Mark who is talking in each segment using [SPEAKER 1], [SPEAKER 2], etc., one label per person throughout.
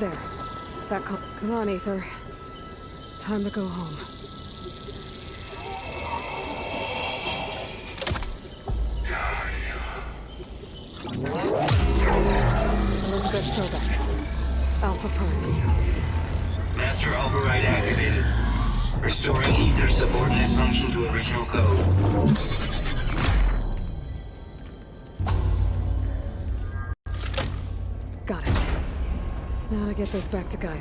[SPEAKER 1] There. Come on, Aether. Time to go home. Yes. Elizabeth Sobek. Alpha Prime.
[SPEAKER 2] Master override activated. Restoring AETHER subordinate function to original code.
[SPEAKER 1] Got it. Now to get this back to Gaia.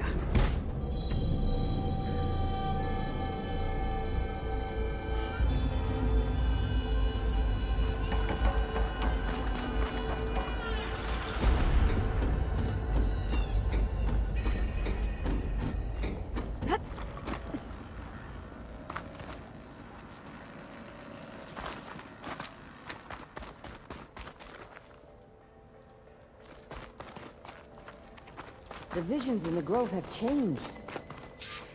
[SPEAKER 3] The visions in the grove have changed.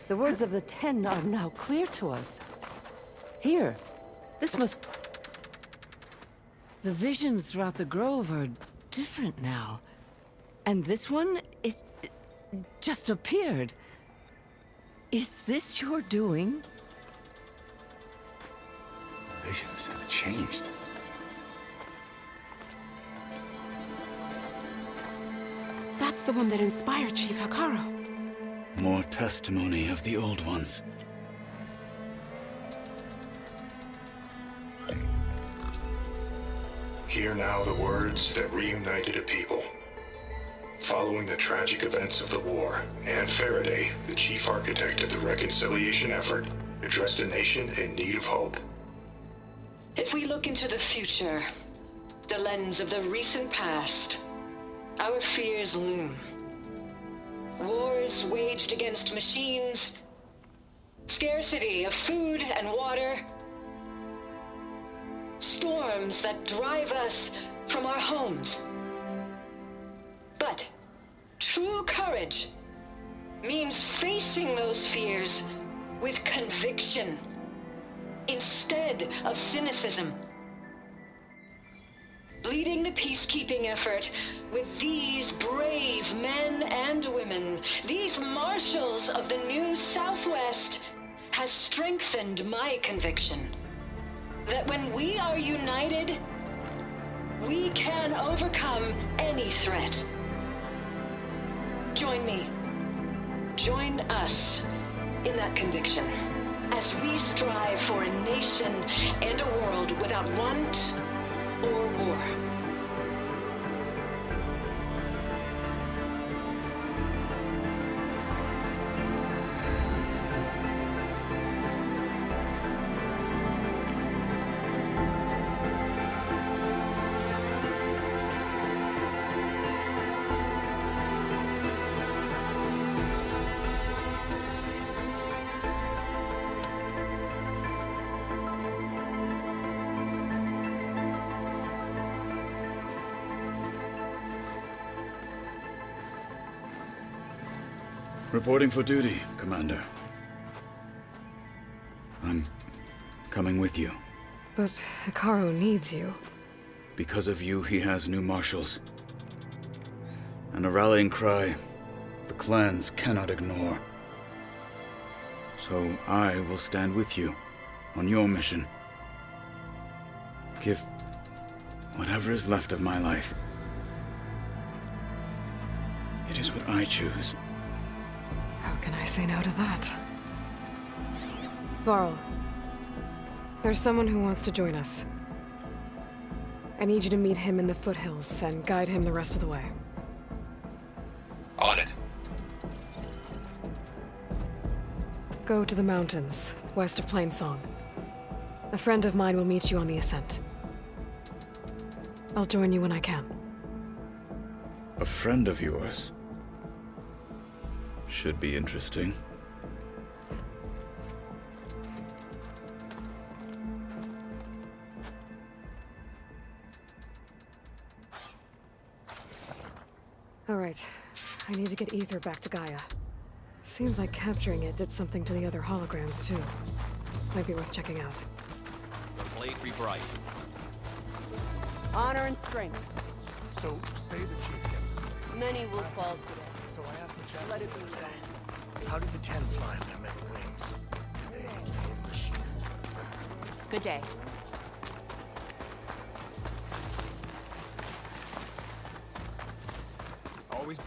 [SPEAKER 3] The words of the Ten are now clear to us. Here, this must... The visions throughout the grove are different now. And this one, it just appeared. Is this your doing?
[SPEAKER 4] Visions have changed.
[SPEAKER 5] That's the one that inspired Chief Hikaru.
[SPEAKER 4] More testimony of the old ones.
[SPEAKER 6] Hear now the words that reunited a people. Following the tragic events of the war, Anne Faraday, the chief architect of the reconciliation effort, addressed a nation in need of hope.
[SPEAKER 7] If we look into the future, the lens of the recent past, our fears loom. Wars waged against machines, scarcity of food and water, storms that drive us from our homes. But true courage means facing those fears with conviction instead of cynicism. Leading the peacekeeping effort with these brave men and women, these marshals of the new Southwest, has strengthened my conviction that when we are united, we can overcome any threat. Join me. Join us in that conviction as we strive for a nation and a world without want or war.
[SPEAKER 4] Reporting for duty, Commander. I'm coming with you.
[SPEAKER 1] But Hikaru needs you.
[SPEAKER 4] Because of you, he has new marshals. And a rallying cry the clans cannot ignore. So I will stand with you on your mission. Give whatever is left of my life. It is what I choose.
[SPEAKER 1] How can I say no to that? Varl, there's someone who wants to join us. I need you to meet him in the foothills and guide him the rest of the way.
[SPEAKER 6] On it.
[SPEAKER 1] Go to the mountains, west of Plainsong. A friend of mine will meet you on the ascent. I'll join you when I can.
[SPEAKER 4] A friend of yours? Should be interesting.
[SPEAKER 1] All right. I need to get AETHER back to Gaia. Seems like capturing it did something to the other holograms, too. Might be worth checking out.
[SPEAKER 8] Blade be bright.
[SPEAKER 3] Honor and strength.
[SPEAKER 9] So, say the chief.
[SPEAKER 3] Many will fall today.
[SPEAKER 9] So I asked Let it be so. How did the 10 fly with their metal wings?
[SPEAKER 5] Good day.
[SPEAKER 9] Always.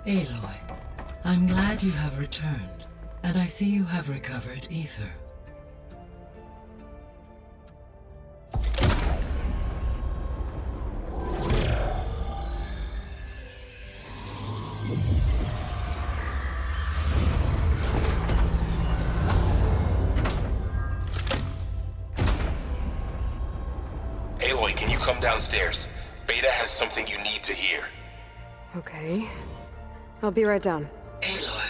[SPEAKER 10] Aloy, I'm glad you have returned, and I see you have recovered Aether.
[SPEAKER 11] Aloy, can you come downstairs? Beta has something you need to hear.
[SPEAKER 1] Okay. I'll be right down.
[SPEAKER 10] Aloy,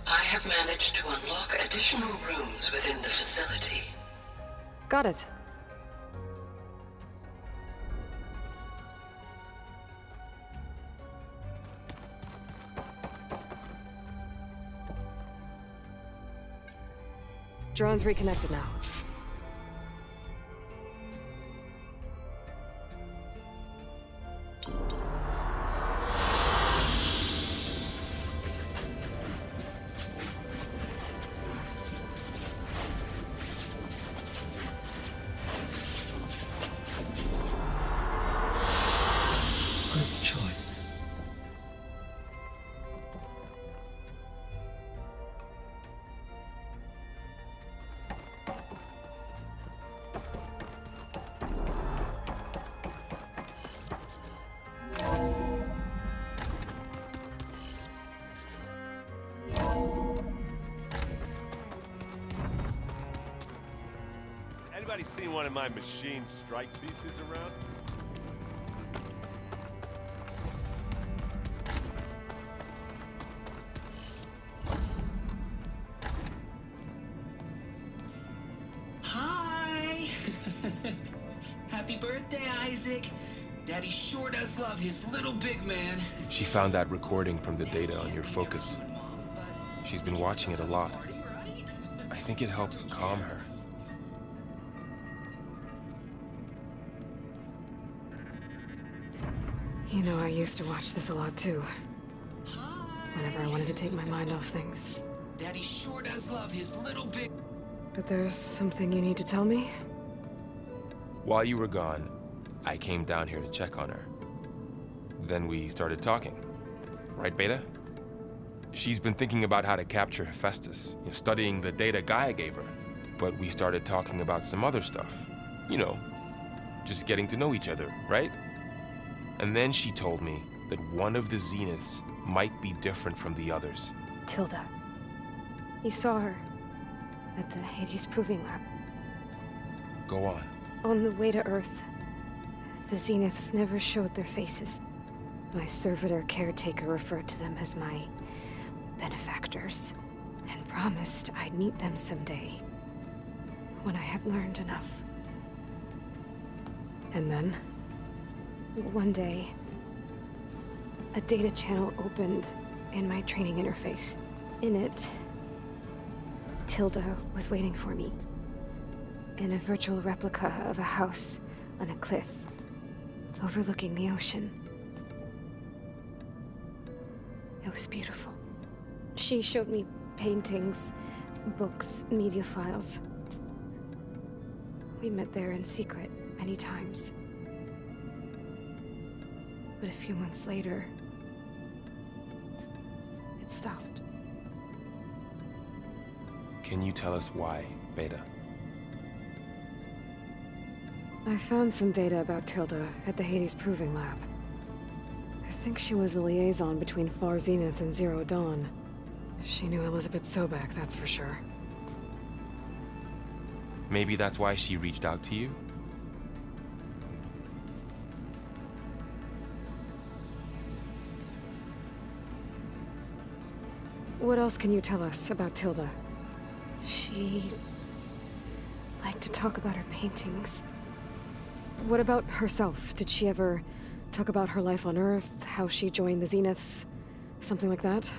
[SPEAKER 10] I have managed to unlock additional rooms within the facility.
[SPEAKER 1] Got it. Drone's reconnected now.
[SPEAKER 10] Good choice.
[SPEAKER 12] Anybody seen one of my machine strike pieces around?
[SPEAKER 13] Hi! Happy birthday, Isaac. Daddy sure does love his little big man.
[SPEAKER 11] She found that recording from the data on your focus. She's been watching it a lot. I think it helps calm her.
[SPEAKER 1] You know, I used to watch this a lot too. Whenever I wanted to take my mind off things.
[SPEAKER 13] Daddy sure does love his little big...
[SPEAKER 1] But there's something you need to tell me?
[SPEAKER 11] While you were gone, I came down here to check on her. Then we started talking. Right, Beta? She's been thinking about how to capture Hephaestus, studying the data Gaia gave her. But we started talking about some other stuff. You know, just getting to know each other, right? And then she told me that one of the Zeniths might be different from the others.
[SPEAKER 14] Tilda. You saw her at the Hades Proving Lab.
[SPEAKER 11] Go on.
[SPEAKER 14] On the way to Earth, the Zeniths never showed their faces. My servitor caretaker referred to them as my benefactors, and promised I'd meet them someday, when I had learned enough. And then, one day, a data channel opened in my training interface. In it, Tilda was waiting for me, in a virtual replica of a house on a cliff, overlooking the ocean. It was beautiful. She showed me paintings, books, media files. We met there in secret many times. But a few months later, it stopped.
[SPEAKER 11] Can you tell us why, Beta?
[SPEAKER 1] I found some data about Tilda at the Hades Proving Lab. I think she was the liaison between Far Zenith and Zero Dawn. She knew Elizabeth Sobek, that's for sure.
[SPEAKER 11] Maybe that's why she reached out to you?
[SPEAKER 1] What else can you tell us about Tilda?
[SPEAKER 14] She liked to talk about her paintings.
[SPEAKER 1] What about herself? Did she ever talk about her life on Earth, how she joined the Zeniths, something like that?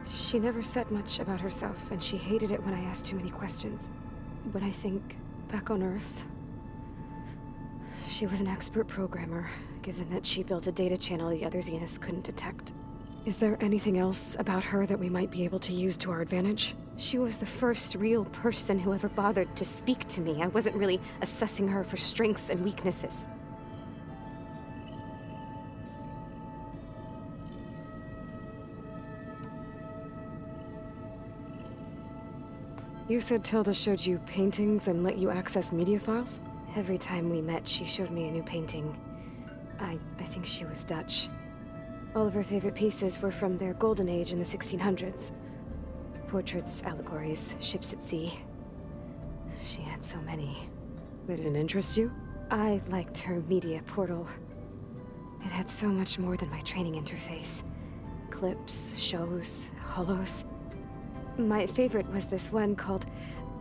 [SPEAKER 14] She never said much about herself, and she hated it when I asked too many questions. But I think, back on Earth, she was an expert programmer, given that she built a data channel the other Zeniths couldn't detect.
[SPEAKER 1] Is there anything else about her that we might be able to use to our advantage?
[SPEAKER 14] She was the first real person who ever bothered to speak to me. I wasn't really assessing her for strengths and weaknesses.
[SPEAKER 1] You said Tilda showed you paintings and let you access media files?
[SPEAKER 14] Every time we met, she showed me a new painting. I think she was Dutch. All of her favorite pieces were from their golden age in the 1600s. Portraits, allegories, ships at sea. She had so many.
[SPEAKER 1] They didn't interest you?
[SPEAKER 14] I liked her media portal. It had so much more than my training interface. Clips, shows, holos. My favorite was this one called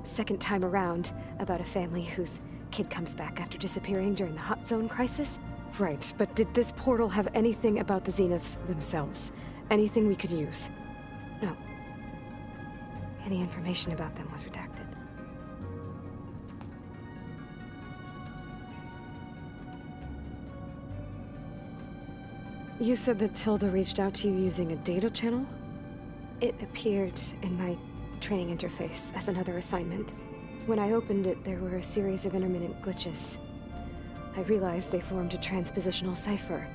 [SPEAKER 14] Second Time Around, about a family whose kid comes back after disappearing during the Hot Zone crisis.
[SPEAKER 1] Right, but did this portal have anything about the Zeniths themselves? Anything we could use?
[SPEAKER 14] No. Any information about them was redacted.
[SPEAKER 1] You said that Tilda reached out to you using a data channel?
[SPEAKER 14] It appeared in my training interface as another assignment. When I opened it, there were a series of intermittent glitches. I realized they formed a transpositional cipher.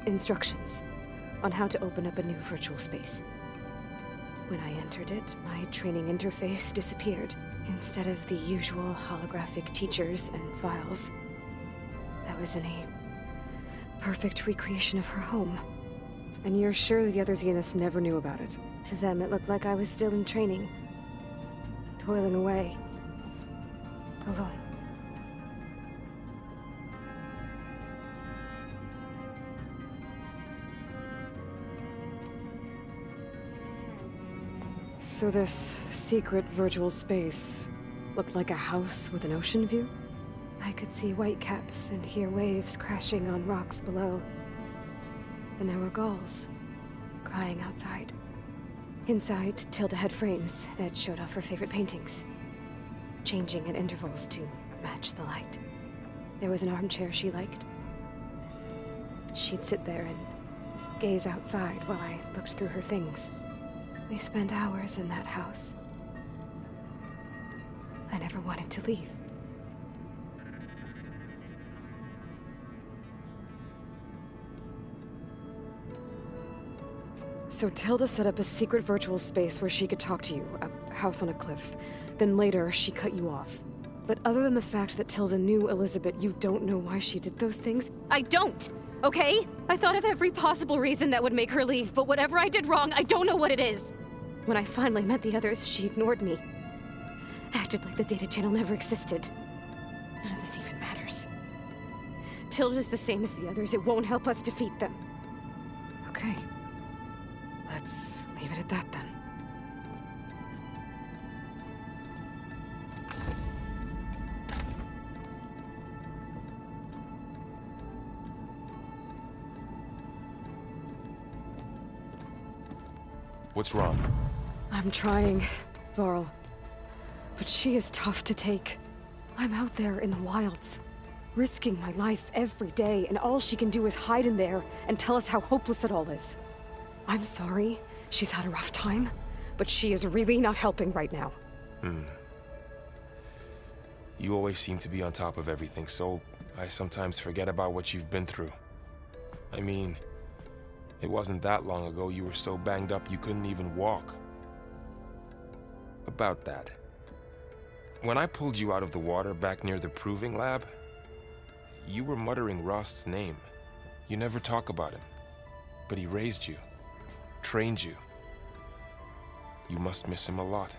[SPEAKER 14] Instructions on how to open up a new virtual space. When I entered it, my training interface disappeared. Instead of the usual holographic teachers and files, I was in a perfect recreation of her home.
[SPEAKER 1] And you're sure the other Zeniths never knew about it?
[SPEAKER 14] To them, it looked like I was still in training. Toiling away. Alone.
[SPEAKER 1] So this secret virtual space looked like a house with an ocean view?
[SPEAKER 14] I could see whitecaps and hear waves crashing on rocks below. And there were gulls crying outside. Inside, Tilda had frames that showed off her favorite paintings, changing at intervals to match the light. There was an armchair she liked. She'd sit there and gaze outside while I looked through her things. We spent hours in that house. I never wanted to leave.
[SPEAKER 1] So Tilda set up a secret virtual space where she could talk to you, a house on a cliff. Then later, she cut you off. But other than the fact that Tilda knew Elizabeth, you don't know why she did those things?
[SPEAKER 14] I don't! Okay? I thought of every possible reason that would make her leave, but whatever I did wrong, I don't know what it is. When I finally met the others, she ignored me. Acted like the data channel never existed. None of this even matters. Tilda's the same as the others. It won't help us defeat them.
[SPEAKER 1] Okay. Let's leave it at that then.
[SPEAKER 11] What's wrong?
[SPEAKER 1] I'm trying, Varl. But she is tough to take. I'm out there in the wilds, risking my life every day, and all she can do is hide in there and tell us how hopeless it all is. I'm sorry, she's had a rough time, but she is really not helping right now.
[SPEAKER 11] You always seem to be on top of everything, so I sometimes forget about what you've been through. I mean, it wasn't that long ago you were so banged up you couldn't even walk. About that. When I pulled you out of the water back near the proving lab, you were muttering Rost's name. You never talk about him. But he raised you, trained you. You must miss him a lot.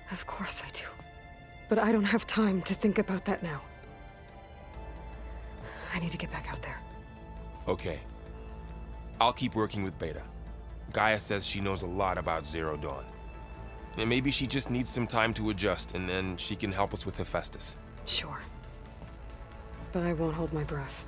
[SPEAKER 1] Of course I do. But I don't have time to think about that now. I need to get back out there.
[SPEAKER 11] Okay. I'll keep working with Beta. Gaia says she knows a lot about Zero Dawn. And maybe she just needs some time to adjust, and then she can help us with Hephaestus.
[SPEAKER 1] Sure. But I won't hold my breath.